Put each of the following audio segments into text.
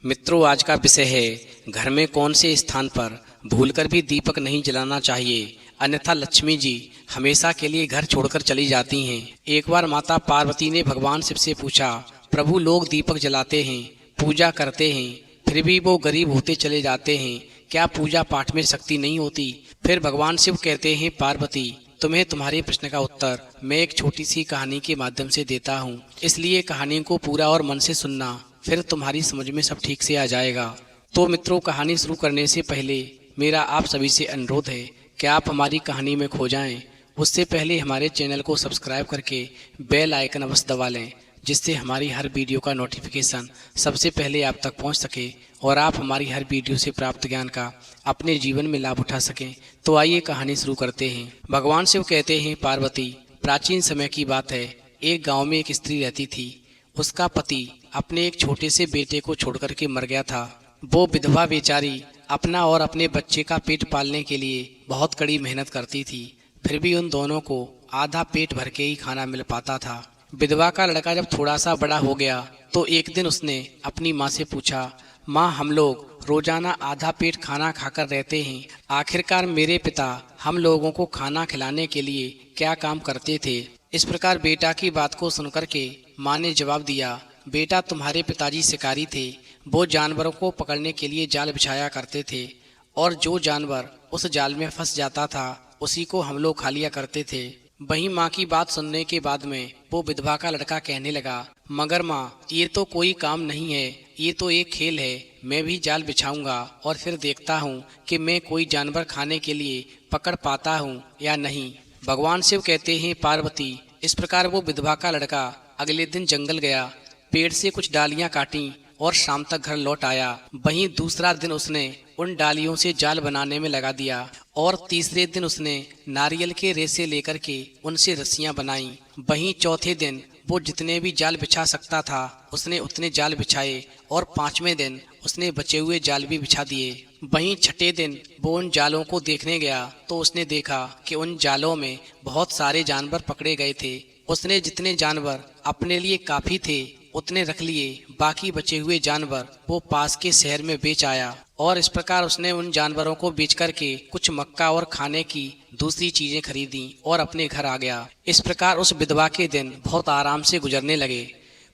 मित्रों, आज का विषय है घर में कौन से स्थान पर भूलकर भी दीपक नहीं जलाना चाहिए, अन्यथा लक्ष्मी जी हमेशा के लिए घर छोड़कर चली जाती हैं। एक बार माता पार्वती ने भगवान शिव से पूछा, प्रभु लोग दीपक जलाते हैं, पूजा करते हैं, फिर भी वो गरीब होते चले जाते हैं, क्या पूजा पाठ में शक्ति नहीं होती? फिर भगवान शिव कहते हैं, पार्वती तुम्हें तुम्हारे प्रश्न का उत्तर मैं एक छोटी सी कहानी के माध्यम से देता हूँ, इसलिए कहानी को पूरा और मन से सुनना, फिर तुम्हारी समझ में सब ठीक से आ जाएगा। तो मित्रों, कहानी शुरू करने से पहले मेरा आप सभी से अनुरोध है कि आप हमारी कहानी में खो जाएं। उससे पहले हमारे चैनल को सब्सक्राइब करके बेल आइकन अवश्य दबा लें, जिससे हमारी हर वीडियो का नोटिफिकेशन सबसे पहले आप तक पहुंच सके और आप हमारी हर वीडियो से प्राप्त ज्ञान का अपने जीवन में लाभ उठा सकें। तो आइए कहानी शुरू करते हैं। भगवान शिव कहते हैं, पार्वती प्राचीन समय की बात है, एक गाँव में एक स्त्री रहती थी। उसका पति अपने एक छोटे से बेटे को छोड़कर के मर गया था। वो विधवा बेचारी अपना और अपने बच्चे का पेट पालने के लिए बहुत कड़ी मेहनत करती थी, फिर भी उन दोनों को आधा पेट भर के ही खाना मिल पाता था। विधवा का लड़का जब थोड़ा सा बड़ा हो गया तो एक दिन उसने अपनी माँ से पूछा, माँ हम लोग रोजाना आधा पेट खाना खाकर रहते हैं, आखिरकार मेरे पिता हम लोगों को खाना खिलाने के लिए क्या काम करते थे? इस प्रकार बेटा की बात को सुनकर के माँ ने जवाब दिया, बेटा तुम्हारे पिताजी शिकारी थे, वो जानवरों को पकड़ने के लिए जाल बिछाया करते थे और जो जानवर उस जाल में फंस जाता था उसी को हम लोग खा लिया करते थे। वहीं माँ की बात सुनने के बाद में वो विधवा का लड़का कहने लगा, मगर माँ ये तो कोई काम नहीं है, ये तो एक खेल है, मैं भी जाल बिछाऊंगा और फिर देखता हूँ कि मैं कोई जानवर खाने के लिए पकड़ पाता हूँ या नहीं। भगवान शिव कहते हैं, पार्वती इस प्रकार वो विधवा का लड़का अगले दिन जंगल गया, पेड़ से कुछ डालियां काटी और शाम तक घर लौट आया। वहीं दूसरा दिन उसने उन डालियों से जाल बनाने में लगा दिया और तीसरे दिन उसने नारियल के रेसे लेकर के उनसे रस्सियां बनाई। वहीं चौथे दिन वो जितने भी जाल बिछा सकता था उसने उतने जाल बिछाए और पांचवें दिन उसने बचे हुए जाल भी बिछा दिए। वहीं छठे दिन वो उन जालों को देखने गया तो उसने देखा कि उन जालों में बहुत सारे जानवर पकड़े गए थे। उसने जितने जानवर अपने लिए काफी थे उतने रख लिए, बाकी बचे हुए जानवर वो पास के शहर में बेच आया और इस प्रकार उसने उन जानवरों को बेच करके कुछ मक्का और खाने की दूसरी चीजें खरीदी और अपने घर आ गया। इस प्रकार उस विधवा के दिन बहुत आराम से गुजरने लगे,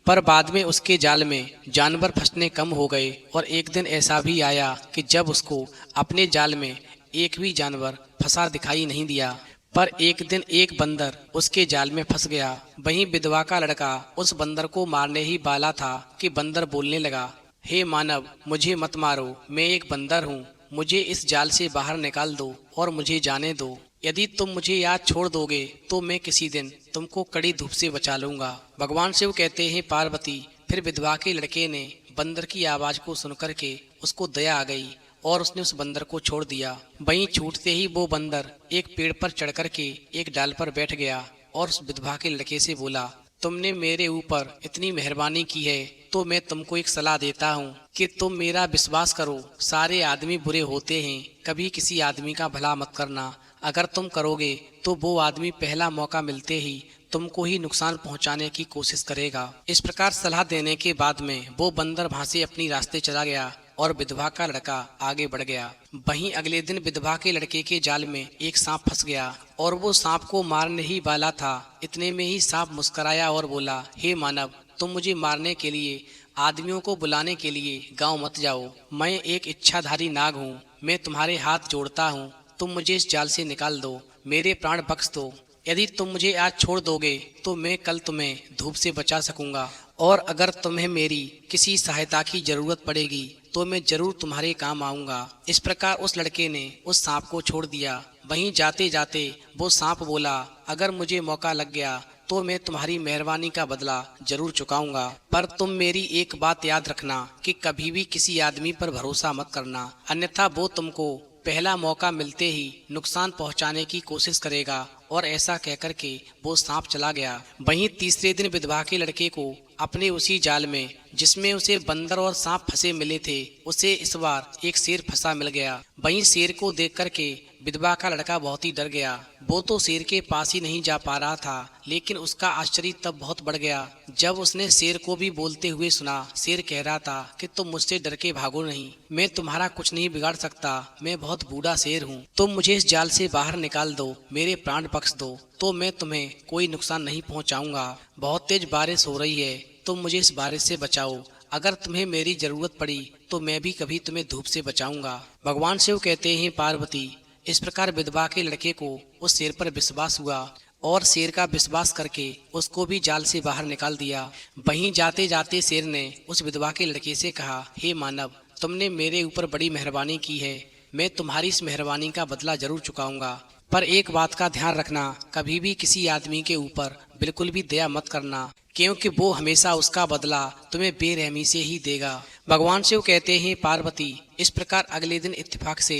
पर बाद में उसके जाल में जानवर फंसने कम हो गए और एक दिन ऐसा भी आया कि जब उसको अपने जाल में एक भी जानवर फंसा दिखाई नहीं दिया, पर एक दिन एक बंदर उसके जाल में फंस गया। वहीं विधवा का लड़का उस बंदर को मारने ही वाला था कि बंदर बोलने लगा, हे मानव मुझे मत मारो, मैं एक बंदर हूँ, मुझे इस जाल से बाहर निकाल दो और मुझे जाने दो। यदि तुम मुझे याद छोड़ दोगे तो मैं किसी दिन तुमको कड़ी धूप से बचा लूंगा। भगवान शिव कहते हैं, पार्वती फिर विधवा के लड़के ने बंदर की आवाज को सुनकर के उसको दया आ गई और उसने उस बंदर को छोड़ दिया। वहीं छूटते ही वो बंदर एक पेड़ पर चढ़ कर के एक डाल पर बैठ गया और उस विधवा के लड़के से बोला, तुमने मेरे ऊपर इतनी मेहरबानी की है तो मैं तुमको एक सलाह देता हूँ कि तुम मेरा विश्वास करो, सारे आदमी बुरे होते हैं, कभी किसी आदमी का भला मत करना, अगर तुम करोगे तो वो आदमी पहला मौका मिलते ही तुमको ही नुकसान पहुंचाने की कोशिश करेगा। इस प्रकार सलाह देने के बाद में वो बंदर वहां से अपनी रास्ते चला गया और विधवा का लड़का आगे बढ़ गया। वहीं अगले दिन विधवा के लड़के के जाल में एक सांप फंस गया और वो सांप को मारने ही वाला था। इतने में ही सांप मुस्कुराया और बोला, हे मानव तुम मुझे मारने के लिए आदमियों को बुलाने के लिए गांव मत जाओ, मैं एक इच्छाधारी नाग हूँ, मैं तुम्हारे हाथ जोड़ता हूँ, तुम मुझे इस जाल से निकाल दो, मेरे प्राण बख्श दो। यदि तुम मुझे आज छोड़ दोगे तो मैं कल तुम्हें धूप से बचा सकूंगा और अगर तुम्हें मेरी किसी सहायता की जरूरत पड़ेगी तो मैं जरूर तुम्हारे काम आऊंगा। इस प्रकार उस लड़के ने उस सांप को छोड़ दिया। वहीं जाते जाते वो सांप बोला, अगर मुझे मौका लग गया तो मैं तुम्हारी मेहरबानी का बदला जरूर चुकाऊंगा, पर तुम मेरी एक बात याद रखना कि कभी भी किसी आदमी पर भरोसा मत करना, अन्यथा वो तुमको पहला मौका मिलते ही नुकसान पहुंचाने की कोशिश करेगा। और ऐसा कहकर के वो सांप चला गया। वहीं तीसरे दिन विधवा के लड़के को अपने उसी जाल में जिसमें उसे बंदर और सांप फंसे मिले थे, उसे इस बार एक शेर फंसा मिल गया। वहीं शेर को देख करके विधवा का लड़का बहुत ही डर गया। वो तो शेर के पास ही नहीं जा पा रहा था, लेकिन उसका आश्चर्य तब बहुत बढ़ गया जब उसने शेर को भी बोलते हुए सुना, शेर कह रहा था कि तुम मुझसे डर के भागो नहीं, मैं तुम्हारा कुछ नहीं बिगाड़ सकता, मैं बहुत बूढ़ा शेर हूँ। तुम मुझे इस जाल से बाहर निकाल दो, मेरे प्राण बख्श दो, तो मैं तुम्हें कोई नुकसान नहीं पहुँचाऊंगा। बहुत तेज बारिश हो रही है, तुम मुझे इस बारिश से बचाओ। अगर तुम्हें मेरी जरूरत पड़ी तो मैं भी कभी तुम्हें धूप से बचाऊंगा। भगवान शिव कहते हैं, पार्वती, इस प्रकार विधवा के लड़के को उस शेर पर विश्वास हुआ और शेर का विश्वास करके उसको भी जाल से बाहर निकाल दिया। वहीं जाते जाते शेर ने उस विधवा के लड़के से कहा, हे मानव, तुमने मेरे ऊपर बड़ी मेहरबानी की है, मैं तुम्हारी इस मेहरबानी का बदला जरूर चुकाऊंगा। पर एक बात का ध्यान रखना, कभी भी किसी आदमी के ऊपर बिल्कुल भी दया मत करना, क्योंकि वो हमेशा उसका बदला तुम्हें बेरहमी से ही देगा। भगवान शिव कहते हैं, पार्वती, इस प्रकार अगले दिन इत्तेफाक से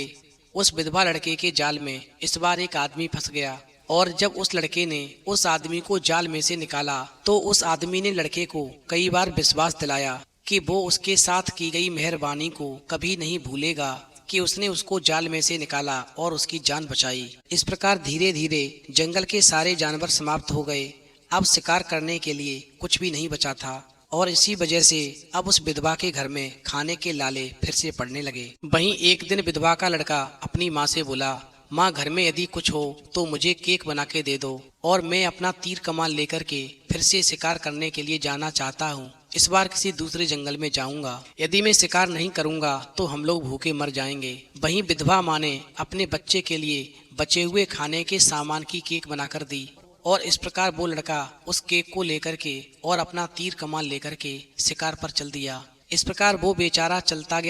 उस विधवा लड़के के जाल में इस बार एक आदमी फंस गया। और जब उस लड़के ने उस आदमी को जाल में से निकाला तो उस आदमी ने लड़के को कई बार विश्वास दिलाया कि वो उसके साथ की गई मेहरबानी को कभी नहीं भूलेगा, कि उसने उसको जाल में से निकाला और उसकी जान बचाई। इस प्रकार धीरे धीरे जंगल के सारे जानवर समाप्त हो गए। अब शिकार करने के लिए कुछ भी नहीं बचा था और इसी वजह से अब उस विधवा के घर में खाने के लाले फिर से पड़ने लगे। वहीं एक दिन विधवा का लड़का अपनी माँ से बोला, माँ, घर में यदि कुछ हो तो मुझे केक बना के दे दो और मैं अपना तीर कमान लेकर के फिर से शिकार करने के लिए जाना चाहता हूँ। इस बार किसी दूसरे जंगल में जाऊंगा, यदि मैं शिकार नहीं करूंगा तो हम लोग भूखे मर जाएंगे। वहीं विधवा माँ ने अपने बच्चे के लिए बचे हुए खाने के सामान की केक बनाकर दी और इस प्रकार वो लड़का उस केक को लेकर के और अपना तीर कमान लेकर के शिकार पर चल दिया। इस प्रकार वो बेचारा चलता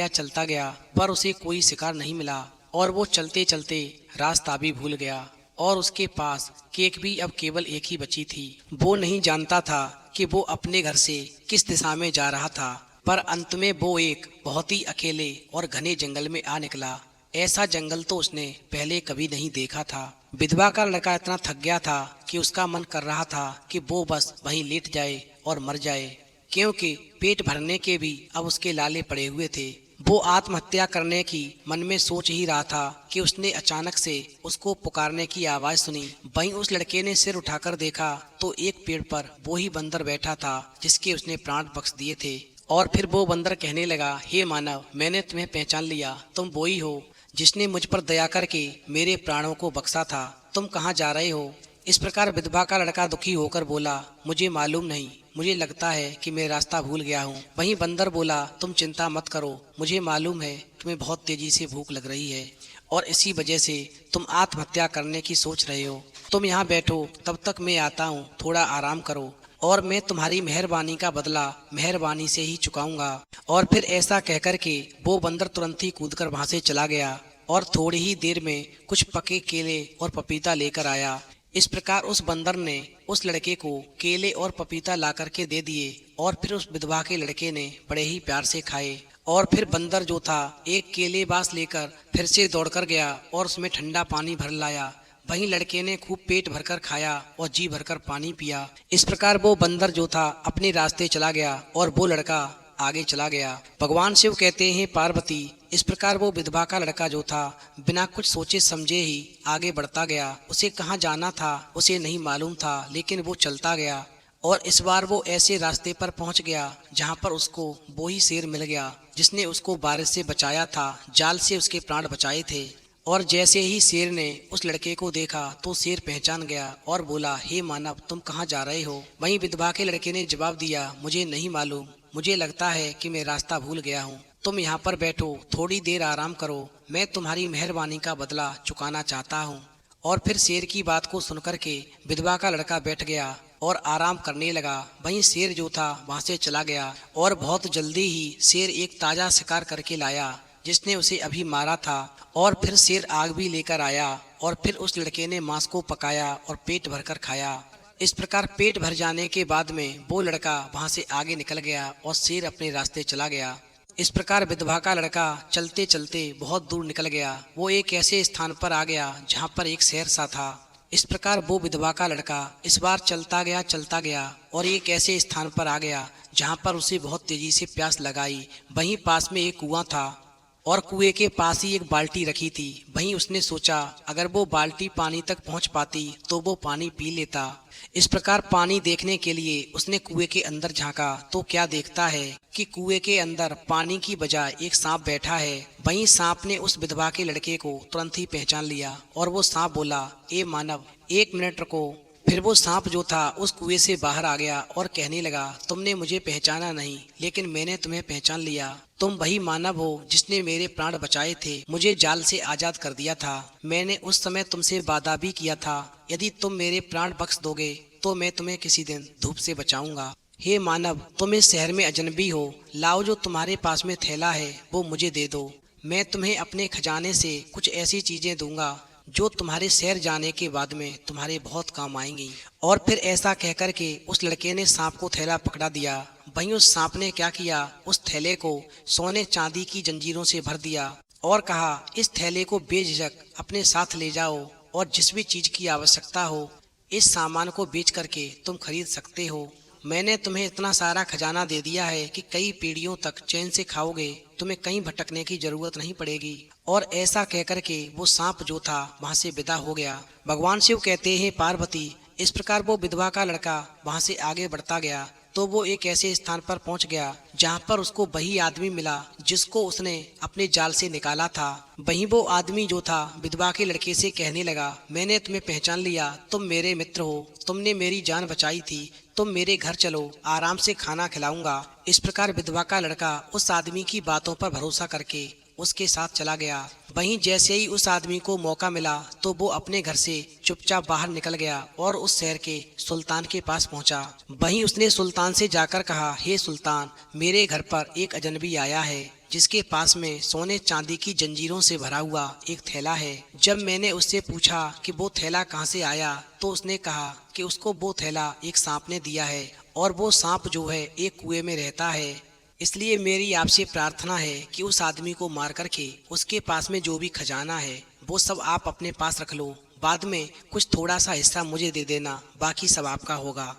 गया पर उसे कोई शिकार नहीं मिला और वो चलते चलते रास्ता भी भूल गया और उसके पास केक भी अब केवल एक ही बची थी। वो नहीं जानता था कि वो अपने घर से किस दिशा में जा रहा था, पर अंत में वो एक बहुत ही अकेले और घने जंगल में आ निकला। ऐसा जंगल तो उसने पहले कभी नहीं देखा था। विधवा का लड़का इतना थक गया था कि उसका मन कर रहा था कि वो बस वहीं लेट जाए और मर जाए, क्योंकि पेट भरने के भी अब उसके लाले पड़े हुए थे। वो आत्महत्या करने की मन में सोच ही रहा था कि उसने अचानक से उसको पुकारने की आवाज सुनी। वहीं उस लड़के ने सिर उठाकर देखा तो एक पेड़ पर वो ही बंदर बैठा था जिसके उसने प्राण बख्श दिए थे। और फिर वो बंदर कहने लगा, हे मानव, मैंने तुम्हें पहचान लिया, तुम वो ही हो जिसने मुझ पर दया करके मेरे प्राणों को बख्शा था। तुम कहाँ जा रहे हो? इस प्रकार विधवा का लड़का दुखी होकर बोला, मुझे मालूम नहीं, मुझे लगता है कि मैं रास्ता भूल गया हूँ। वहीं बंदर बोला, तुम चिंता मत करो, मुझे मालूम है तुम्हें बहुत तेजी से भूख लग रही है और इसी वजह से तुम आत्महत्या करने की सोच रहे हो। तुम यहाँ बैठो, तब तक मैं आता हूँ, थोड़ा आराम करो और मैं तुम्हारी मेहरबानी का बदला मेहरबानी से ही चुकाऊंगा। और फिर ऐसा कहकर के वो बंदर तुरंत ही कूदकर वहां से चला गया और थोड़ी ही देर में कुछ पके केले और पपीता लेकर आया। इस प्रकार उस बंदर ने उस लड़के को केले और पपीता ला करके दे दिए और फिर उस विधवा के लड़के ने बड़े ही प्यार से खाए। और फिर बंदर जो था एक केले बास लेकर फिर से दौड़कर गया और उसमें ठंडा पानी भर लाया। वहीं लड़के ने खूब पेट भरकर खाया और जी भरकर पानी पिया। इस प्रकार वो बंदर जो था अपने रास्ते चला गया और वो लड़का आगे चला गया। भगवान शिव कहते हैं, पार्वती, इस प्रकार वो विधवा का लड़का जो था बिना कुछ सोचे समझे ही आगे बढ़ता गया। उसे कहाँ जाना था उसे नहीं मालूम था, लेकिन वो चलता गया और इस बार वो ऐसे रास्ते पर पहुंच गया जहां पर उसको वो ही शेर मिल गया जिसने उसको बारिश से बचाया था, जाल से उसके प्राण बचाए थे। और जैसे ही शेर ने उस लड़के को देखा तो शेर पहचान गया और बोला, हे मानव, तुम कहाँ जा रहे हो? वहीं विधवा के लड़के ने जवाब दिया, मुझे नहीं मालूम, मुझे लगता है कि मैं रास्ता भूल गया हूँ। तुम यहाँ पर बैठो, थोड़ी देर आराम करो, मैं तुम्हारी मेहरबानी का बदला चुकाना चाहता हूँ। और फिर शेर की बात को सुनकर के विधवा का लड़का बैठ गया और आराम करने लगा। वहीं शेर जो था वहां से चला गया और बहुत जल्दी ही शेर एक ताजा शिकार करके लाया जिसने उसे अभी मारा था। और फिर शेर आग भी लेकर आया और फिर उस लड़के ने मांस को पकाया और पेट भरकर खाया। इस प्रकार पेट भर जाने के बाद में वो लड़का वहां से आगे निकल गया और शेर अपने रास्ते चला गया। इस प्रकार विधवा का लड़का चलते चलते बहुत दूर निकल गया। वो एक ऐसे स्थान पर आ गया जहाँ पर एक शहर सा था। इस प्रकार वो विधवा का लड़का इस बार चलता गया और एक ऐसे स्थान पर आ गया जहाँ पर उसे बहुत तेजी से प्यास लगाई। वहीं पास में एक कुआं था और कुएं के पास ही एक बाल्टी रखी थी। वहीं उसने सोचा अगर वो बाल्टी पानी तक पहुंच पाती तो वो पानी पी लेता। इस प्रकार पानी देखने के लिए उसने कुएं के अंदर झांका तो क्या देखता है कि कुएं के अंदर पानी की बजाय एक सांप बैठा है। वहीं सांप ने उस विधवा के लड़के को तुरंत ही पहचान लिया और वो सांप बोला, ए मानव, 1 मिनट रुको। फिर वो सांप जो था उस कुएं से बाहर आ गया और कहने लगा, तुमने मुझे पहचाना नहीं, लेकिन मैंने तुम्हें पहचान लिया। तुम वही मानव हो जिसने मेरे प्राण बचाए थे, मुझे जाल से आजाद कर दिया था। मैंने उस समय तुमसे वादा भी किया था, यदि तुम मेरे प्राण बख्श दोगे तो मैं तुम्हें किसी दिन धूप से बचाऊंगा। हे मानव, तुम इस शहर में अजनबी हो, लाओ जो तुम्हारे पास में थैला है वो मुझे दे दो। मैं तुम्हें अपने खजाने से कुछ ऐसी चीजें दूंगा जो तुम्हारे शहर जाने के बाद में तुम्हारे बहुत काम आएंगी। और फिर ऐसा कहकर के उस लड़के ने सांप को थैला पकड़ा दिया। वहीं उस सांप ने क्या किया, उस थैले को सोने चांदी की जंजीरों से भर दिया और कहा, इस थैले को बेझिझक अपने साथ ले जाओ और जिस भी चीज की आवश्यकता हो इस सामान को बेच करके तुम खरीद सकते हो। मैंने तुम्हें इतना सारा खजाना दे दिया है कि कई पीढ़ियों तक चैन से खाओगे, तुम्हें कहीं भटकने की जरूरत नहीं पड़ेगी। और ऐसा कहकर के वो सांप जो था वहां से विदा हो गया। भगवान शिव कहते हैं, पार्वती, इस प्रकार वो विधवा का लड़का वहां से आगे बढ़ता गया तो वो एक ऐसे स्थान पर पहुंच गया जहां पर उसको वही आदमी मिला जिसको उसने अपने जाल से निकाला था। वहीं वो आदमी जो था विधवा के लड़के से कहने लगा, मैंने तुम्हें पहचान लिया, तुम मेरे मित्र हो, तुमने मेरी जान बचाई थी, तुम मेरे घर चलो, आराम से खाना खिलाऊंगा। इस प्रकार विधवा का लड़का उस आदमी की बातों पर भरोसा करके उसके साथ चला गया। वहीं जैसे ही उस आदमी को मौका मिला तो वो अपने घर से चुपचाप बाहर निकल गया और उस शहर के सुल्तान के पास पहुंचा। वहीं उसने सुल्तान से जाकर कहा, हे सुल्तान, मेरे घर पर एक अजनबी आया है जिसके पास में सोने चांदी की जंजीरों से भरा हुआ एक थैला है। जब मैंने उससे पूछा कि वो थैला कहाँ से आया तो उसने कहा कि उसको वो थैला एक सांप ने दिया है और वो सांप जो है एक कुएं में रहता है। इसलिए मेरी आपसे प्रार्थना है कि उस आदमी को मार करके उसके पास में जो भी खजाना है वो सब आप अपने पास रख लो, बाद में कुछ थोड़ा सा हिस्सा मुझे दे देना, बाकी सब आपका होगा।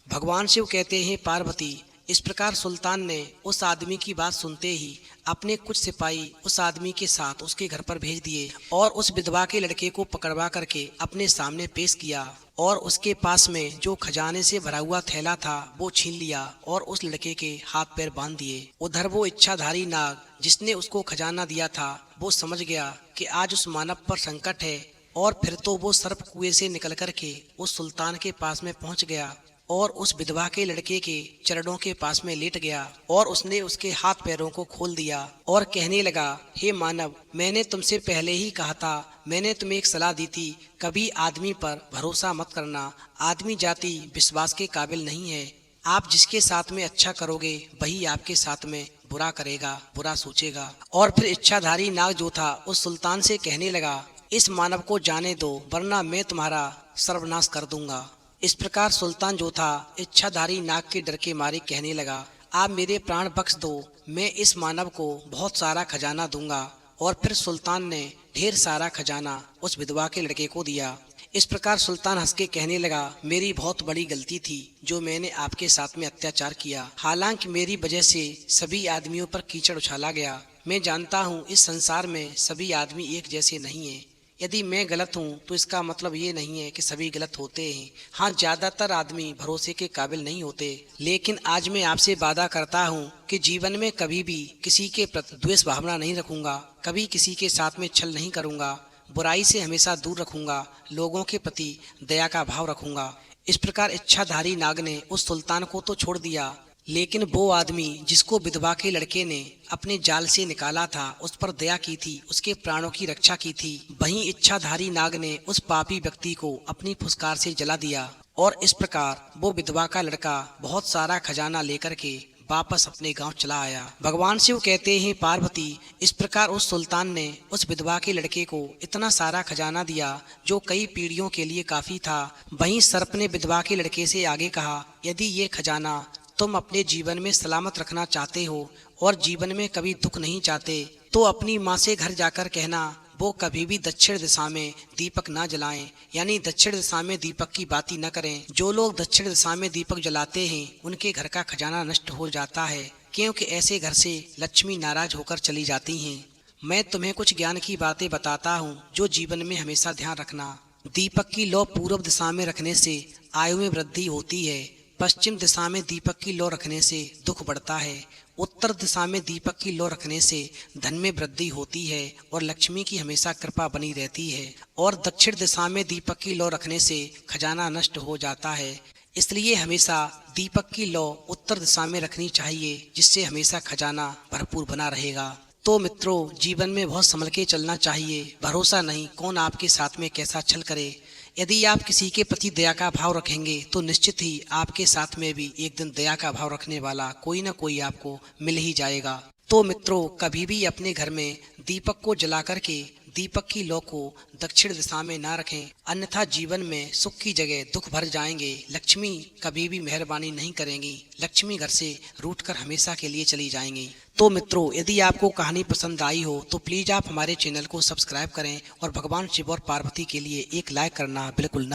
भगवान शिव कहते हैं, पार्वती, इस प्रकार सुल्तान ने उस आदमी की बात सुनते ही अपने कुछ सिपाही उस आदमी के साथ उसके घर पर भेज दिए और उस विधवा के लड़के को पकड़वा करके अपने सामने पेश किया और उसके पास में जो खजाने से भरा हुआ थैला था वो छीन लिया और उस लड़के के हाथ पैर बांध दिए। उधर वो इच्छाधारी नाग जिसने उसको खजाना दिया था वो समझ गया कि आज उस मानव पर संकट है और फिर तो वो सर्प कुएं से निकल करके उस सुल्तान के पास में पहुंच गया और उस विधवा के लड़के के चरणों के पास में लेट गया और उसने उसके हाथ पैरों को खोल दिया और कहने लगा, हे मानव, मैंने तुमसे पहले ही कहा था, मैंने तुम्हें एक सलाह दी थी, कभी आदमी पर भरोसा मत करना, आदमी जाति विश्वास के काबिल नहीं है। आप जिसके साथ में अच्छा करोगे वही आपके साथ में बुरा करेगा, बुरा सोचेगा। और फिर इच्छाधारी नाग जो था उस सुल्तान से कहने लगा, इस मानव को जाने दो वरना मैं तुम्हारा सर्वनाश कर दूंगा। इस प्रकार सुल्तान जो था इच्छाधारी नाग के डर के मारे कहने लगा, आप मेरे प्राण बख्श दो, मैं इस मानव को बहुत सारा खजाना दूंगा। और फिर सुल्तान ने ढेर सारा खजाना उस विधवा के लड़के को दिया। इस प्रकार सुल्तान हंस के कहने लगा, मेरी बहुत बड़ी गलती थी जो मैंने आपके साथ में अत्याचार किया, हालांकि मेरी वजह से सभी आदमियों पर कीचड़ उछाला गया। मैं जानता हूँ इस संसार में सभी आदमी एक जैसे नहीं है। यदि मैं गलत हूँ तो इसका मतलब ये नहीं है कि सभी गलत होते हैं। हाँ, ज्यादातर आदमी भरोसे के काबिल नहीं होते, लेकिन आज मैं आपसे वादा करता हूँ कि जीवन में कभी भी किसी के प्रति द्वेष भावना नहीं रखूंगा, कभी किसी के साथ में छल नहीं करूंगा, बुराई से हमेशा दूर रखूंगा, लोगों के प्रति दया का भाव रखूंगा। इस प्रकार इच्छाधारी नाग ने उस सुल्तान को तो छोड़ दिया, लेकिन वो आदमी जिसको विधवा के लड़के ने अपने जाल से निकाला था उस पर दया की थी, उसके प्राणों की रक्षा की थी। वहीं इच्छाधारी नाग ने उस पापी व्यक्ति को अपनी फुसकार से जला दिया और इस प्रकार वो विधवा का लड़का बहुत सारा खजाना लेकर के वापस अपने गांव चला आया। भगवान शिव कहते हैं, पार्वती, इस प्रकार उस सुल्तान ने उस विधवा के लड़के को इतना सारा खजाना दिया जो कई पीढ़ियों के लिए काफी था। वहीं सर्प ने विधवा के लड़के से आगे कहा, यदि ये खजाना तुम अपने जीवन में सलामत रखना चाहते हो और जीवन में कभी दुख नहीं चाहते तो अपनी माँ से घर जाकर कहना वो कभी भी दक्षिण दिशा में दीपक ना जलाएं, यानी दक्षिण दिशा में दीपक की बाती न करें। जो लोग दक्षिण दिशा में दीपक जलाते हैं उनके घर का खजाना नष्ट हो जाता है, क्योंकि ऐसे घर से लक्ष्मी नाराज होकर चली जाती हैं। मैं तुम्हें कुछ ज्ञान की बातें बताता हूँ जो जीवन में हमेशा ध्यान रखना। दीपक की लौ पूर्व दिशा में रखने से आयु में वृद्धि होती है। पश्चिम दिशा में दीपक की लौ रखने से दुख बढ़ता है। उत्तर दिशा में दीपक की लौ रखने से धन में वृद्धि होती है और लक्ष्मी की हमेशा कृपा बनी रहती है। और दक्षिण दिशा में दीपक की लौ रखने से खजाना नष्ट हो जाता है। इसलिए हमेशा दीपक की लौ उत्तर दिशा में रखनी चाहिए, जिससे हमेशा खजाना भरपूर बना रहेगा। तो मित्रों, जीवन में बहुत संभल के चलना चाहिए। भरोसा नहीं कौन आपके साथ में कैसा छल करे। यदि आप किसी के प्रति दया का भाव रखेंगे तो निश्चित ही आपके साथ में भी एक दिन दया का भाव रखने वाला कोई ना कोई आपको मिल ही जाएगा। तो मित्रों, कभी भी अपने घर में दीपक को जला करके दीपक की लौ को दक्षिण दिशा में ना रखें, अन्यथा जीवन में सुख की जगह दुख भर जाएंगे। लक्ष्मी कभी भी मेहरबानी नहीं करेंगी। लक्ष्मी घर से रूठकर हमेशा के लिए चली जाएंगी। तो मित्रों, यदि आपको कहानी पसंद आई हो तो प्लीज आप हमारे चैनल को सब्सक्राइब करें और भगवान शिव और पार्वती के लिए एक लाइक करना बिल्कुल न